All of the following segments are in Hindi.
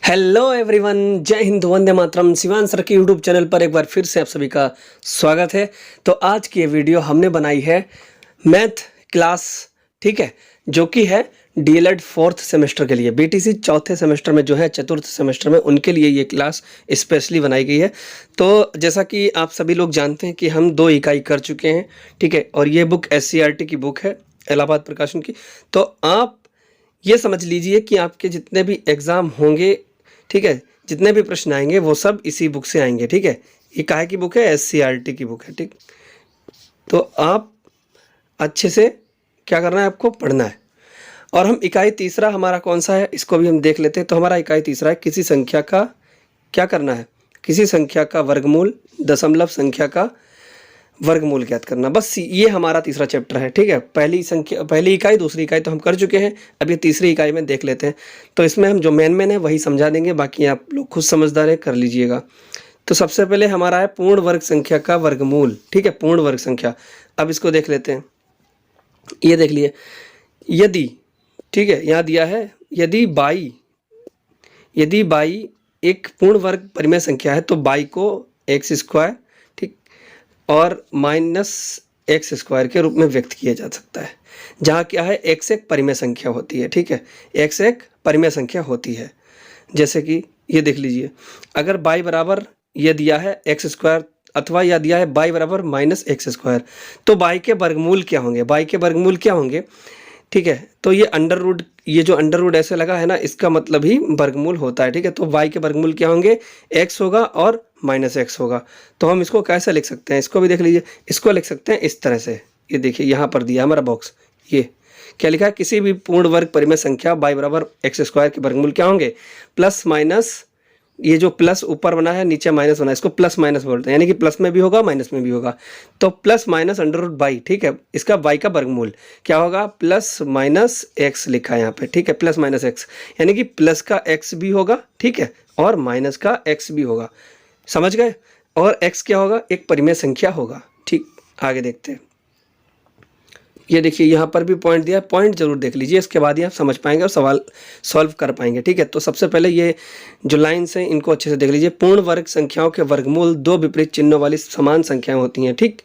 हेलो एवरीवन, जय हिंद, वंदे मातरम। शिवान सर के यूट्यूब चैनल पर एक बार फिर से आप सभी का स्वागत है। तो आज की ये वीडियो हमने बनाई है मैथ क्लास, ठीक है, जो कि है डीएलएड फोर्थ सेमेस्टर के लिए। बीटीसी चौथे सेमेस्टर में जो है, चतुर्थ सेमेस्टर में, उनके लिए ये क्लास स्पेशली बनाई गई है। तो जैसा कि आप सभी लोग जानते हैं कि हम 2 इकाई कर चुके हैं, ठीक है, और ये बुक एससीईआरटी की बुक है, इलाहाबाद प्रकाशन की। तो आप ये समझ लीजिए कि आपके जितने भी एग्ज़ाम होंगे, ठीक है, जितने भी प्रश्न आएंगे वो सब इसी बुक से आएंगे, ठीक है। ये काहे की बुक है? एससीईआरटी की बुक है, ठीक। तो आप अच्छे से क्या करना है, आपको पढ़ना है। और हम इकाई तीसरा हमारा कौन सा है, इसको भी हम देख लेते हैं। तो हमारा इकाई तीसरा है, किसी संख्या का क्या करना है, किसी संख्या का वर्गमूल, दशमलव संख्या का वर्गमूल ज्ञात करना। बस ये हमारा तीसरा चैप्टर है, ठीक है। पहली इकाई, दूसरी इकाई तो हम कर चुके हैं, अब ये तीसरी इकाई में देख लेते हैं। तो इसमें हम जो मेन है वही समझा देंगे, बाकी आप लोग खुद समझदार है, कर लीजिएगा। तो सबसे पहले हमारा है पूर्ण वर्ग संख्या का वर्गमूल, ठीक है, पूर्ण वर्ग संख्या। अब इसको देख लेते हैं। ये देख लिए, यदि, ठीक है, यहाँ दिया है, यदि बाई एक पूर्ण वर्ग परिमेय संख्या है तो बाई को एक्स स्क्वायर, ठीक, और माइनस एक्स स्क्वायर के रूप में व्यक्त किया जा सकता है, जहाँ क्या है, एक्स एक परिमेय संख्या होती है, ठीक है, एक्स एक परिमेय संख्या होती है। जैसे कि ये देख लीजिए, अगर बाई बराबर ये दिया है एक्स स्क्वायर, अथवा यह दिया है बाई बराबर माइनस एक्स स्क्वायर, तो बाई के वर्गमूल क्या होंगे, बाई के वर्गमूल क्या होंगे, ठीक है। तो ये अंडर रूट, ये जो अंडर रूट ऐसे लगा है ना, इसका मतलब ही वर्गमूल होता है, ठीक है। तो y के वर्गमूल क्या होंगे, x होगा और माइनस एक्स होगा। तो हम इसको कैसे लिख सकते हैं, इसको भी देख लीजिए। इसको लिख सकते हैं इस तरह से, ये देखिए यहाँ पर दिया हमारा बॉक्स, ये क्या लिखा है, किसी भी पूर्ण वर्ग परिमेय संख्या y बराबर एक्स स्क्वायर के वर्गमूल क्या होंगे, प्लस माइनस, ये जो प्लस ऊपर बना है नीचे माइनस बना है, इसको प्लस माइनस बोलते हैं, यानी कि प्लस में भी होगा माइनस में भी होगा। तो plus minus under root by, ठीक है, इसका बाई का वर्गमूल क्या होगा, प्लस माइनस एक्स लिखा है यहाँ पे, ठीक है, प्लस माइनस एक्स, यानी कि प्लस का एक्स भी होगा, ठीक है, और माइनस का एक्स भी होगा, समझ गए। और एक्स क्या होगा, एक परिमेय संख्या होगा, ठीक। आगे देखते हैं, ये देखिए यहाँ पर भी पॉइंट दिया है, पॉइंट जरूर देख लीजिए, इसके बाद ही आप समझ पाएंगे और सवाल सॉल्व कर पाएंगे, ठीक है। तो सबसे पहले ये जो लाइन्स हैं इनको अच्छे से देख लीजिए। पूर्ण वर्ग संख्याओं के वर्गमूल 2 विपरीत चिन्हों वाली समान संख्याएं होती हैं, ठीक।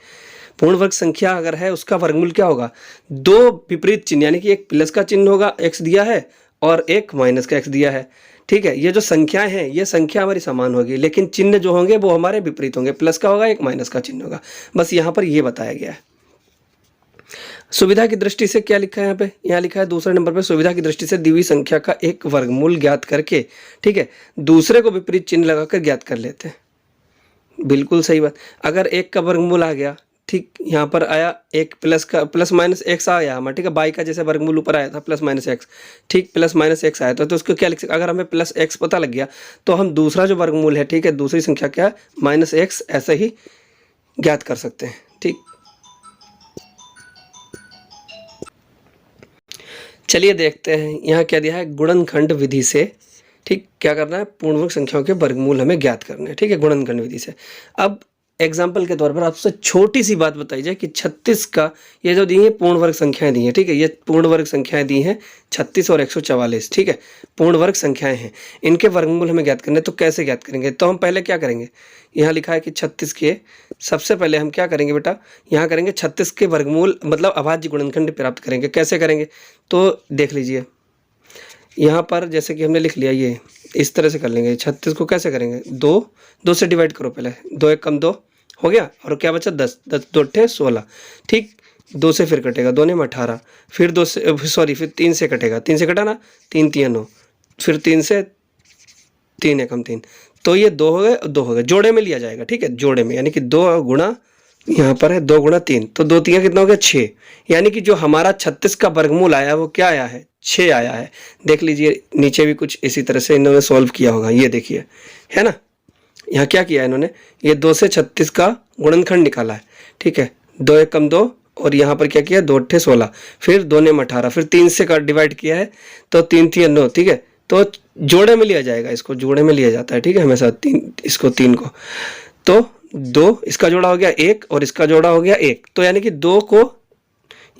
पूर्ण वर्ग संख्या अगर है उसका वर्गमूल क्या होगा, 2 विपरीत चिन्ह, यानी कि एक प्लस का चिन्ह होगा, एक्स दिया है, और एक माइनस का एक्स दिया है, ठीक है। ये जो संख्याएं हैं, ये संख्या हमारी समान होगी, लेकिन चिन्ह जो होंगे वो हमारे विपरीत होंगे, प्लस का होगा, एक माइनस का चिन्ह होगा। बस यहाँ पर ये बताया गया है। सुविधा की दृष्टि से क्या लिखा है, यहाँ पे, यहाँ लिखा है दूसरे नंबर पे, सुविधा की दृष्टि से दी हुई संख्या का एक वर्गमूल ज्ञात करके, ठीक है, दूसरे को विपरीत चिन्ह लगाकर ज्ञात कर लेते हैं। बिल्कुल सही बात। अगर एक का वर्गमूल आ गया, ठीक, यहाँ पर आया एक प्लस का, प्लस माइनस एक्स आ गया हमारा, ठीक है, बाई का जैसे वर्गमूल ऊपर आया था प्लस माइनस एक्स, ठीक, प्लस माइनस एक्स आया था, तो उसको क्या लिख सकते, अगर हमें प्लस एक्स पता लग गया तो हम दूसरा जो वर्गमूल है, ठीक है, दूसरी संख्या क्या है, माइनस एक्स, ऐसे ही ज्ञात कर सकते हैं, ठीक। चलिए देखते हैं यहाँ क्या दिया है, गुणनखंड विधि से, ठीक, क्या करना है, पूर्ण वर्ग संख्याओं के वर्गमूल हमें ज्ञात करने हैं, ठीक है, गुणनखंड विधि से। अब एग्जाम्पल के तौर पर आपसे छोटी सी बात बताई जाए कि 36 का, ये जो दी है पूर्ण वर्ग संख्याएं दी हैं, ठीक है, ये पूर्ण वर्ग संख्याएं दी हैं 36 और 144, ठीक है, पूर्ण वर्ग संख्याएं हैं, इनके वर्गमूल हमें ज्ञात करने। तो कैसे ज्ञात करेंगे, तो हम पहले क्या करेंगे, यहाँ लिखा है कि 36 के, सबसे पहले हम क्या करेंगे बेटा, यहाँ करेंगे 36 के वर्गमूल, मतलब अभाज्य गुणनखंड प्राप्त करेंगे। कैसे करेंगे, तो देख लीजिए यहाँ पर, जैसे कि हमने लिख लिया, ये इस तरह से कर लेंगे। 36 को कैसे करेंगे, 2 से डिवाइड करो, पहले 2 1 कम 2 हो गया, और क्या बचा 10, 10 2 8 16, ठीक, 2 से फिर कटेगा, 2 ने 18, फिर 2 से, सॉरी, फिर 3 से कटेगा, 3 से कटा ना, 3 3 9, फिर 3 से 3 1 3, तो ये 2 हो गए, 2 हो गए, जोड़े में लिया जाएगा, ठीक है, जोड़े में, यानी कि 2 गुणा, यहाँ पर है 2 गुणा 3, तो 2 3 कितना हो गया 6, यानी कि जो हमारा 36 का वर्गमूल आया वो क्या आया है, 6 आया है। देख लीजिए नीचे भी कुछ इसी तरह से इन्होंने सॉल्व किया होगा, ये देखिए, है ना, यहाँ क्या किया है इन्होंने, ये 2 से 36 का गुणनखंड निकाला है, ठीक है, 2 1 कम 2, और यहाँ पर क्या किया, 2 8 16, फिर 2 ने 18, फिर 3 से डिवाइड किया है, तो 3 3 9, ठीक है, तो जोड़े में लिया जाएगा, इसको जोड़े में लिया जाता है, ठीक है, हमेशा 3, इसको 3 को, तो 2, इसका जोड़ा हो गया 1 और इसका जोड़ा हो गया 1, तो यानी कि 2 को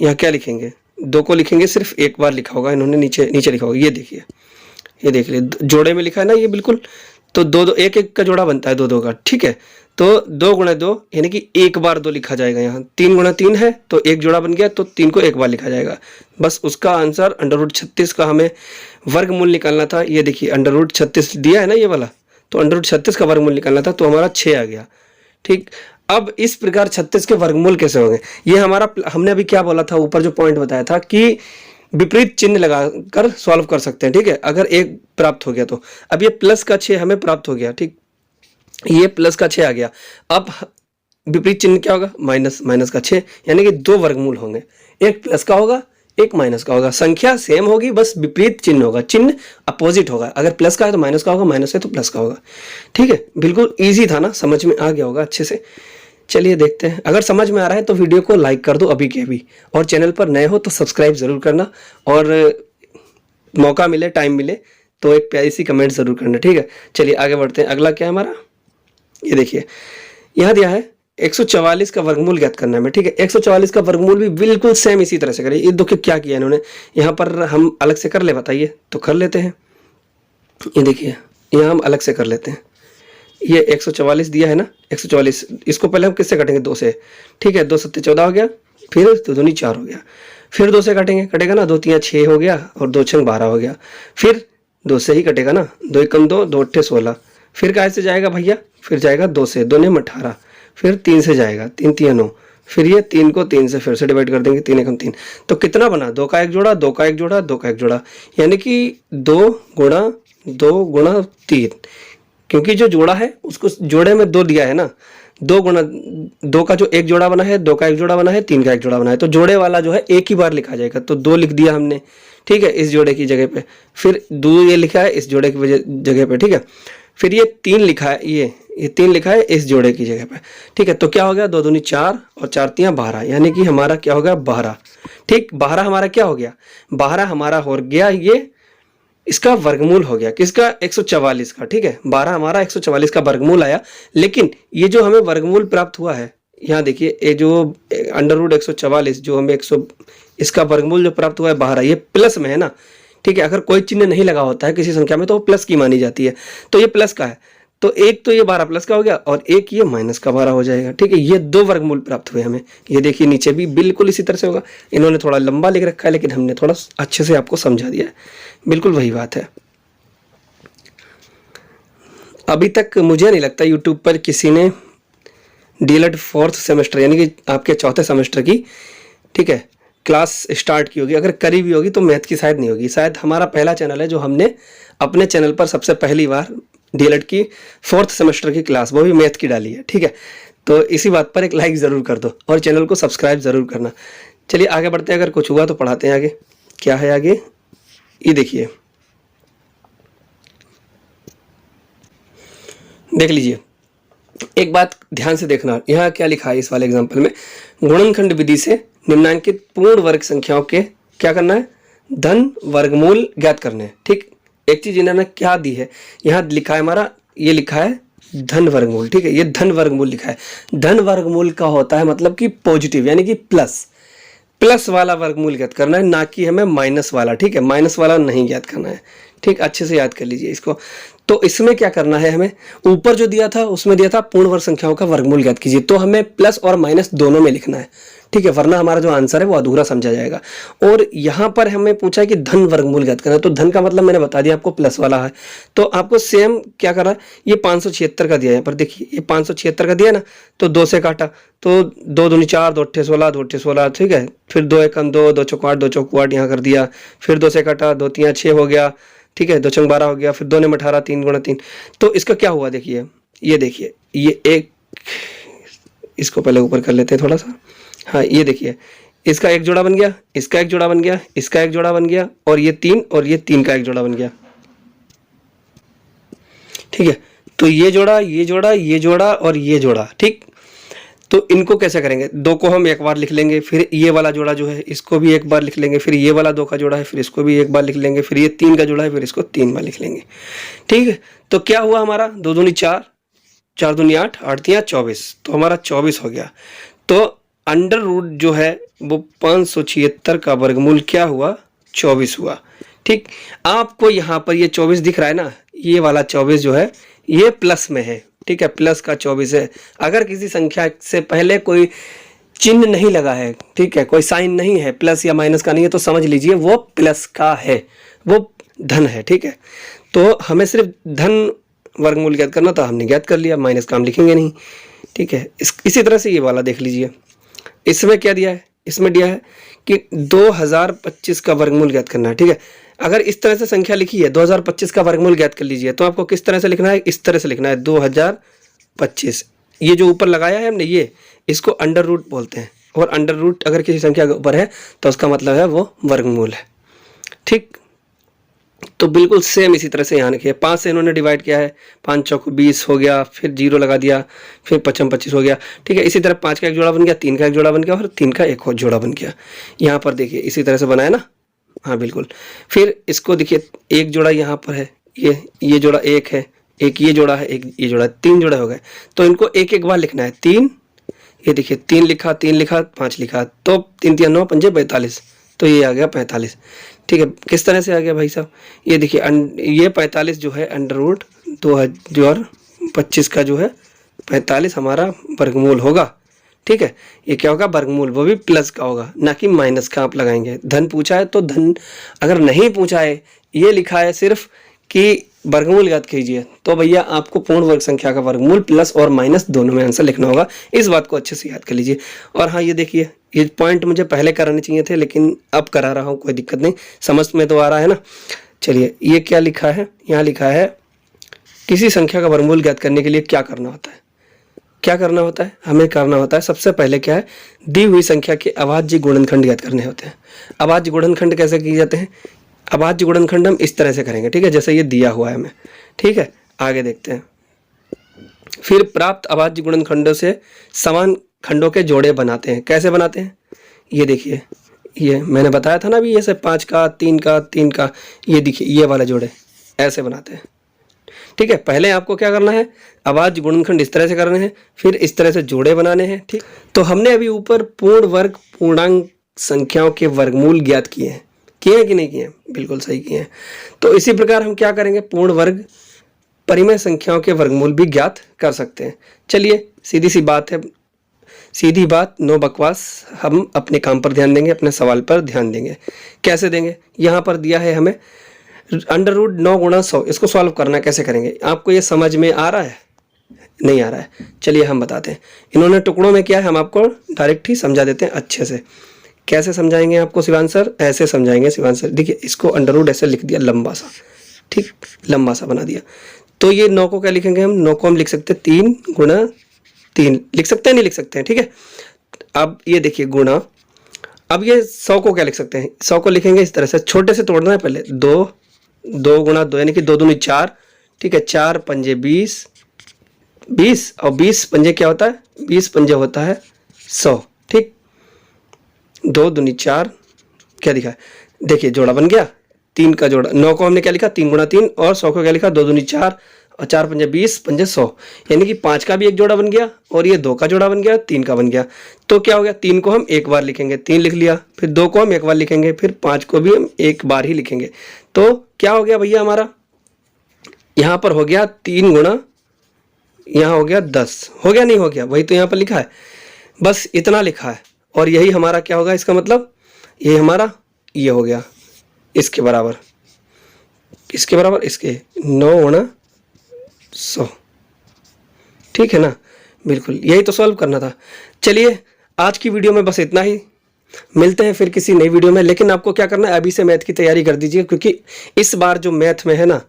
यहाँ क्या लिखेंगे, 2 को लिखेंगे, सिर्फ एक बार लिखा होगा इन्होंने, नीचे नीचे लिखा होगा, ये देखिए ये देख लीजिए, जोड़े में लिखा है ना ये बिल्कुल, तो दो दो एक एक का जोड़ा बनता है दो दो का, ठीक है। तो 2 गुणा 2 यानी कि एक बार 2 लिखा जाएगा यहाँ। 3 गुणा 3 है तो एक जोड़ा बन गया, तो 3 को एक बार लिखा जाएगा। बस उसका आंसर √36 का हमें वर्गमूल निकालना था। ये देखिए √36 दिया है ना ये वाला, तो √36 का वर्गमूल निकालना था, तो हमारा 6 आ गया। ठीक, अब इस प्रकार 36 के वर्गमूल कैसे होंगे, ये हमारा हमने अभी क्या बोला था, ऊपर जो पॉइंट बताया था कि विपरीत चिन्ह लगाकर सॉल्व कर सकते हैं। ठीक है, अगर एक प्राप्त हो गया तो अब ये प्लस का 6 हमें प्राप्त हो गया। ठीक, ये प्लस का 6 आ गया। अब विपरीत चिन्ह क्या होगा, माइनस का 6, यानी कि 2 वर्गमूल होंगे, एक प्लस का होगा एक माइनस का होगा। संख्या सेम होगी, बस विपरीत चिन्ह होगा, चिन्ह अपोजिट होगा। अगर प्लस का है तो माइनस का होगा, माइनस है तो प्लस का होगा। ठीक है, बिल्कुल ईजी था ना, समझ में आ गया होगा अच्छे से। चलिए देखते हैं, अगर समझ में आ रहा है तो वीडियो को लाइक कर दो अभी के अभी, और चैनल पर नए हो तो सब्सक्राइब जरूर करना, और मौका मिले टाइम मिले तो एक प्यारी सी कमेंट जरूर करना। ठीक है, चलिए आगे बढ़ते हैं। अगला क्या है हमारा, ये देखिए यहाँ दिया है 144 का वर्गमूल ज्ञात करना है हमें। ठीक है, 144 का वर्गमूल भी बिल्कुल सेम इसी तरह से करें। ये देखिए क्या किया इन्होंने, यहाँ पर हम अलग से कर ले, बताइए तो कर लेते हैं। ये देखिए यहाँ हम अलग से कर लेते हैं। ये 144 दिया है ना, 144, इसको पहले हम किससे काटेंगे, 2 से। ठीक है, 2 7 14 हो गया, फिर 2 दूनी 4 हो गया, फिर 2 से काटेंगे, कटेगा ना, 2 3 6 हो गया, और 2 6 12 हो गया, फिर 2 से ही कटेगा ना, 2 1 2, 2 8 16, फिर काय से जाएगा भैया, फिर जाएगा 2 से, 2 9 18, फिर 3 से जाएगा, 3 3 9, फिर ये 3 को 3 से फिर से डिवाइड कर देंगे, 3 1 3, तो कितना बना, 2 का एक जोड़ा, 2 का एक जोड़ा, 2 का एक जोड़ा, यानी कि 2 गुणा 2 गुणा 3, क्योंकि जो जोड़ा है उसको जोड़े में 2 दिया है ना, 2 गुणा 2 का जो एक जोड़ा बना है, 2 का एक जोड़ा बना है, 3 का एक जोड़ा बना है, तो जोड़े वाला जो है एक ही बार लिखा जाएगा, तो 2 लिख दिया हमने। ठीक है, इस जोड़े की जगह पे, फिर 2 ये लिखा है इस जोड़े की जगह पे। ठीक है, फिर ये 3 लिखा है, ये 3 लिखा है इस जोड़े की जगह पे। ठीक है, तो क्या हो गया, 2 दूनी 4 और 4 3 12, यानी कि हमारा क्या हो गया, 12। ठीक, 12 हमारा क्या हो गया, 12 हमारा हो गया ये इसका वर्गमूल हो गया, किसका, 144 का। ठीक है, 12 हमारा 144 का वर्गमूल आया। लेकिन ये जो हमें वर्गमूल प्राप्त हुआ है, यहाँ देखिए ये जो √144 जो हमें 100 इसका वर्गमूल जो प्राप्त हुआ है 12, ये प्लस में है ना। ठीक है, अगर कोई चिन्ह नहीं लगा होता है किसी संख्या में तो वो प्लस की मानी जाती है, तो ये प्लस का है, तो एक तो ये 12 प्लस का हो गया और एक ये माइनस का 12 हो जाएगा। ठीक है, ये 2 वर्गमूल प्राप्त हुए हमें। ये देखिए नीचे भी बिल्कुल इसी तरह से होगा, इन्होंने थोड़ा लंबा लिख रखा है लेकिन हमने थोड़ा अच्छे से आपको समझा दिया है, बिल्कुल वही बात है। अभी तक मुझे नहीं लगता यूट्यूब पर किसी ने डीएलएड 4th सेमेस्टर यानी कि आपके 4थे सेमेस्टर की, ठीक है, क्लास स्टार्ट की होगी। अगर करी भी होगी तो मैथ की शायद नहीं होगी, शायद हमारा पहला चैनल है जो हमने अपने चैनल पर सबसे पहली बार डीएलएड की 4th सेमेस्टर की क्लास, वो भी मैथ की डाली है। ठीक है, तो इसी बात पर एक लाइक ज़रूर कर दो और चैनल को सब्सक्राइब ज़रूर करना। चलिए आगे बढ़ते हैं, अगर कुछ हुआ तो पढ़ाते हैं आगे। क्या है आगे, ये देखिए, देख लीजिए, एक बात ध्यान से देखना, यहाँ क्या लिखा है इस वाले एग्जाम्पल में, गुणनखंड विधि से निम्नलिखित पूर्ण वर्ग संख्याओं के क्या करना है, धन वर्गमूल ज्ञात करने हैं। ठीक, एक चीज इन्होंने क्या दी है, यहाँ लिखा है हमारा, ये लिखा है धन वर्गमूल। ठीक है, ये धन वर्गमूल लिखा है। धन वर्गमूल का होता है मतलब कि पॉजिटिव, यानी कि प्लस वाला वर्गमूल ज्ञात करना है, ना कि हमें माइनस वाला। ठीक है, माइनस वाला नहीं ज्ञात करना है। ठीक, अच्छे से याद कर लीजिए इसको। तो इसमें क्या करना है, हमें ऊपर जो दिया था उसमें दिया था पूर्ण वर्ग संख्याओं का वर्गमूल ज्ञात कीजिए, तो हमें प्लस और माइनस दोनों में लिखना है। ठीक है, वरना हमारा जो आंसर है वो अधूरा समझा जाएगा। और यहाँ पर हमें पूछा है कि धन वर्गमूल ज्ञात करना है, तो धन का मतलब मैंने बता दिया आपको, प्लस वाला है। तो आपको सेम क्या करना है, ये 576 का दिया है, यहाँ पर देखिए ये 576 का दिया ना, तो 2 से काटा, तो 2 दूनी 4, 2 8 16, 2 8 16। ठीक है, फिर 2 1 2, 2 चौक 8, 2 चौक 8 यहाँ कर दिया, फिर 2 से काटा, 2 3 6 हो गया। ठीक है, 2 6 12 हो गया, फिर 2 9 18, 3 गुणा 3। तो इसका क्या हुआ देखिए, ये देखिए, ये एक, इसको पहले ऊपर कर लेते हैं थोड़ा सा। हाँ, ये देखिए, इसका एक जोड़ा बन गया, इसका एक जोड़ा बन गया, इसका एक जोड़ा बन गया, और ये 3 और ये 3 का एक जोड़ा बन गया। ठीक है, तो ये जोड़ा, ये जोड़ा, ये जोड़ा और ये जोड़ा। ठीक, तो इनको कैसे करेंगे, 2 को हम एक बार लिख लेंगे, फिर ये वाला जोड़ा जो है इसको भी एक बार लिख लेंगे, फिर ये वाला 2 का जोड़ा है फिर इसको भी एक बार लिख लेंगे, फिर ये 3 का जोड़ा है फिर इसको 3 बार लिख लेंगे। ठीक है, तो क्या हुआ हमारा, 2 दूनी 4, 4 दूनी 8, 8 3 24, तो हमारा 24 हो गया। तो अंडर रूट जो है वो 576 का वर्गमूल क्या हुआ, 24 हुआ। ठीक, आपको यहाँ पर ये 24 दिख रहा है ना, ये वाला 24 जो है ये प्लस में है। ठीक है, प्लस का 24 है। अगर किसी संख्या से पहले कोई चिन्ह नहीं लगा है, ठीक है, कोई साइन नहीं है, प्लस या माइनस का नहीं है, तो समझ लीजिए वो प्लस का है, वो धन है। ठीक है, तो हमें सिर्फ धन वर्गमूल ज्ञात करना था, हमने ज्ञात कर लिया, माइनस का हम लिखेंगे नहीं। ठीक है, इसी तरह से ये वाला देख लीजिए, इसमें क्या दिया है, इसमें दिया है कि 2025 का वर्गमूल ज्ञात करना है। ठीक है, अगर इस तरह से संख्या लिखी है 2025 का वर्गमूल ज्ञात कर लीजिए, तो आपको किस तरह से लिखना है, इस तरह से लिखना है 2025। ये जो ऊपर लगाया है हमने, ये इसको अंडर रूट बोलते हैं, और अंडर रूट अगर किसी संख्या के ऊपर है तो उसका मतलब है वो वर्गमूल है। ठीक, तो बिल्कुल सेम इसी तरह से यहाँ लिखिए, 5 से इन्होंने डिवाइड किया है, 5 चौको 20 हो गया, फिर 0 लगा दिया, फिर 5 25 हो गया। ठीक है, इसी तरह 5 का एक जोड़ा बन गया, 3 का एक जोड़ा बन गया, और 3 का एक और जोड़ा बन गया। यहाँ पर देखिए इसी तरह से बनाया ना, हाँ बिल्कुल। फिर इसको देखिए, एक जोड़ा यहाँ पर है, ये जोड़ा एक है, एक ये जोड़ा है, एक ये जोड़ा, 3 जोड़े हो गए। तो इनको एक एक बार लिखना है, 3, ये देखिए 3 लिखा, 3 लिखा, 5 लिखा, तो 3 3 9 5 45, तो ये आ गया 45। ठीक है, किस तरह से आ गया भाई साहब, ये देखिए ये 45 जो है अंडर रूट 2025 का जो है 45 हमारा वर्गमूल होगा। ठीक है, ये क्या होगा, वर्गमूल, वो भी प्लस का होगा, ना कि माइनस का आप लगाएंगे। धन पूछा है तो धन, अगर नहीं पूछा है, ये लिखा है सिर्फ कि वर्गमूल ज्ञात कीजिए, तो भैया आपको पूर्ण वर्ग संख्या का वर्गमूल प्लस और माइनस दोनों में आंसर लिखना होगा। इस बात को अच्छे से याद कर लीजिए। और हाँ, ये देखिए, ये पॉइंट मुझे पहले कराने चाहिए थे, लेकिन अब करा रहा हूँ, कोई दिक्कत नहीं, समझ में तो आ रहा है ना। चलिए, ये क्या लिखा है, यहाँ लिखा है किसी संख्या का वर्गमूल ज्ञात करने के लिए क्या करना होता है। क्या करना होता है, हमें करना होता है, सबसे पहले क्या है, दी हुई संख्या के अभाज्य गुणनखंड ज्ञात करने होते हैं। अभाज्य गुणनखंड कैसे किए जाते हैं, अभाज्य गुणनखंड हम इस तरह से करेंगे। ठीक है, जैसे ये दिया हुआ है हमें। ठीक है, आगे देखते हैं। फिर प्राप्त अभाज्य गुणनखंडों से समान खंडों के जोड़े बनाते हैं। कैसे बनाते हैं, ये देखिए, ये मैंने बताया था ना अभी, ये से 5 का 3 का 3 का, ये देखिए ये वाला जोड़े ऐसे बनाते हैं। ठीक है, पहले आपको क्या करना है, अभाज्य गुणनखंड इस तरह से करने हैं, फिर इस तरह से जोड़े बनाने हैं। ठीक, तो हमने अभी ऊपर पूर्ण वर्ग पूर्णांक संख्याओं के वर्गमूल ज्ञात किए हैं कि नहीं किए हैं, बिल्कुल सही किए हैं। तो इसी प्रकार हम क्या करेंगे, पूर्ण वर्ग परिमेय संख्याओं के वर्गमूल भी ज्ञात कर सकते हैं। चलिए, सीधी सी बात है, सीधी बात, नो बकवास, हम अपने काम पर ध्यान देंगे, अपने सवाल पर ध्यान देंगे। कैसे देंगे, यहाँ पर दिया है हमें अंडर रूट 9 गुणा 100, इसको सॉल्व करना कैसे करेंगे, आपको ये समझ में आ रहा है, नहीं आ रहा है, चलिए हम बताते हैं। इन्होंने टुकड़ों में किया है, हम आपको डायरेक्ट ही समझा देते हैं अच्छे से। कैसे समझाएंगे आपको शिवान सर, ऐसे समझाएंगे शिवान सर। देखिए, इसको अंडर रूट ऐसे लिख दिया लंबा सा, ठीक, लंबा सा बना दिया। तो ये 9 को क्या लिखेंगे हम, 9 को हम लिख सकते हैं 3 गुणा 3, लिख सकते हैं, नहीं लिख सकते हैं। ठीक है, अब ये देखिए गुणा, अब ये 100 को क्या लिख सकते हैं, 100 को लिखेंगे इस तरह से, छोटे से तोड़ना है पहले, 2 गुणा 2 यानी कि 2 दूनी 4। ठीक है, 4 पंजे 20, 20 और 20 पंजे क्या होता है, 20 पंजे होता है 100। ठीक, 2 दूनी 4, क्या दिखा है, देखिए जोड़ा बन गया, 3 का जोड़ा, 9 को हमने क्या लिखा 3 गुणा 3, और 100 को क्या लिखा 2 दूनी 4, और 4 पंजे 20 पंजे 100, यानी कि 5 का भी एक जोड़ा बन गया, और ये 2 का जोड़ा बन गया, 3 का बन गया। तो क्या हो गया, 3 को हम एक बार लिखेंगे, 3 लिख लिया, फिर 2 को हम एक बार लिखेंगे, फिर 5 को भी हम एक बार ही लिखेंगे। तो क्या हो गया भैया, हमारा यहाँ पर हो गया 3 गुणा, यहाँ हो गया 10, हो गया नहीं हो गया, वही तो यहाँ पर लिखा है, बस इतना लिखा है। और यही हमारा क्या होगा, इसका मतलब ये हमारा ये हो गया इसके बराबर, इसके बराबर, इसके 9 गुणा 100। ठीक है ना, बिल्कुल यही तो सॉल्व करना था। चलिए, आज की वीडियो में बस इतना ही, मिलते हैं फिर किसी नई वीडियो में। लेकिन आपको क्या करना है, अभी से मैथ की तैयारी कर दीजिए, क्योंकि इस बार जो मैथ में है ना,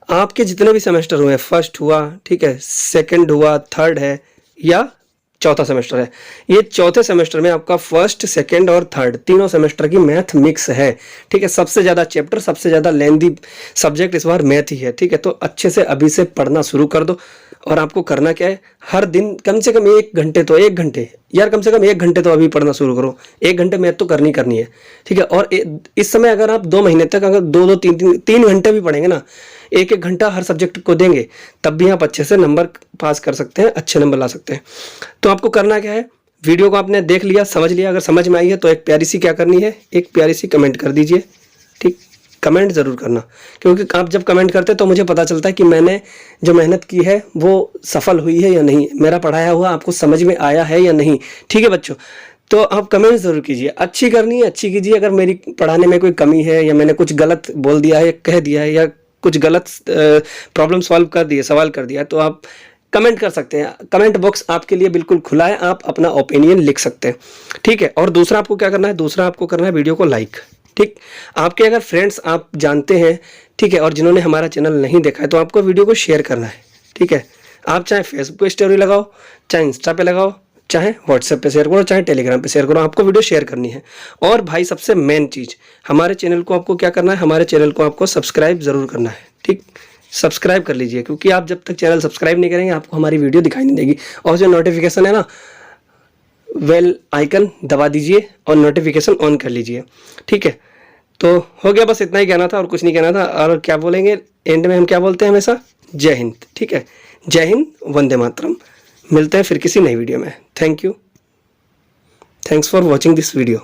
आपके जितने भी सेमेस्टर हुए, फर्स्ट हुआ, ठीक है, सेकंड हुआ, थर्ड है, या चौथा सेमेस्टर है, ये चौथे सेमेस्टर में आपका फर्स्ट, सेकंड और थर्ड तीनों सेमेस्टर की मैथ मिक्स है। ठीक है, सबसे ज़्यादा चैप्टर, सबसे ज़्यादा लेंदी सब्जेक्ट इस बार मैथ ही है। ठीक है, तो अच्छे से अभी से पढ़ना शुरू कर दो। और आपको करना क्या है, हर दिन कम से कम 1 घंटे, तो 1 घंटे यार, कम से कम 1 घंटे तो अभी पढ़ना शुरू करो। 1 घंटे मैथ तो करनी है। ठीक है, और इस समय अगर आप 2 महीने तक अगर 2-2, 3 घंटे भी पढ़ेंगे ना, 1-1 घंटा हर सब्जेक्ट को देंगे, तब भी आप अच्छे से नंबर पास कर सकते हैं, अच्छे नंबर ला सकते हैं। तो आपको करना क्या है, वीडियो को आपने देख लिया, समझ लिया, अगर समझ में आई है तो एक प्यारी सी क्या करनी है, एक प्यारी सी कमेंट कर दीजिए। ठीक, कमेंट ज़रूर करना, क्योंकि आप जब कमेंट करते तो मुझे पता चलता है कि मैंने जो मेहनत की है वो सफल हुई है या नहीं, मेरा पढ़ाया हुआ आपको समझ में आया है या नहीं। ठीक है बच्चों, तो आप कमेंट ज़रूर कीजिए, अच्छी करनी है अच्छी कीजिए। अगर मेरी पढ़ाने में कोई कमी है या मैंने कुछ गलत बोल दिया है या कह दिया है या कुछ गलत प्रॉब्लम सॉल्व कर दी है, सवाल कर दिया है, तो आप कमेंट कर सकते हैं। कमेंट बॉक्स आपके लिए बिल्कुल खुला है, आप अपना ओपिनियन लिख सकते हैं। ठीक है, और दूसरा आपको क्या करना है, दूसरा आपको करना है वीडियो को लाइक। ठीक, आपके अगर फ्रेंड्स आप जानते हैं, ठीक है, और जिन्होंने हमारा चैनल नहीं देखा है, तो आपको वीडियो को शेयर करना है। ठीक है, आप चाहे फेसबुक पे स्टोरी लगाओ, चाहे इंस्टा पे लगाओ, चाहे व्हाट्सएप पे शेयर करो, चाहे टेलीग्राम पे शेयर करो, आपको वीडियो शेयर करनी है। और भाई सबसे मेन चीज़, हमारे चैनल को आपको क्या करना है, हमारे चैनल को आपको सब्सक्राइब ज़रूर करना है। ठीक, सब्सक्राइब कर लीजिए, क्योंकि आप जब तक चैनल सब्सक्राइब नहीं करेंगे आपको हमारी वीडियो दिखाई नहीं देगी। और जो नोटिफिकेशन है ना, बेल आइकन दबा दीजिए और नोटिफिकेशन ऑन कर लीजिए। ठीक है, तो हो गया, बस इतना ही कहना था और कुछ नहीं कहना था। और क्या बोलेंगे एंड में, हम क्या बोलते हैं हमेशा, जय हिंद। ठीक है, जय हिंद, वंदे मातरम। मिलते हैं फिर किसी नई वीडियो में। Thank you, thanks for watching this video.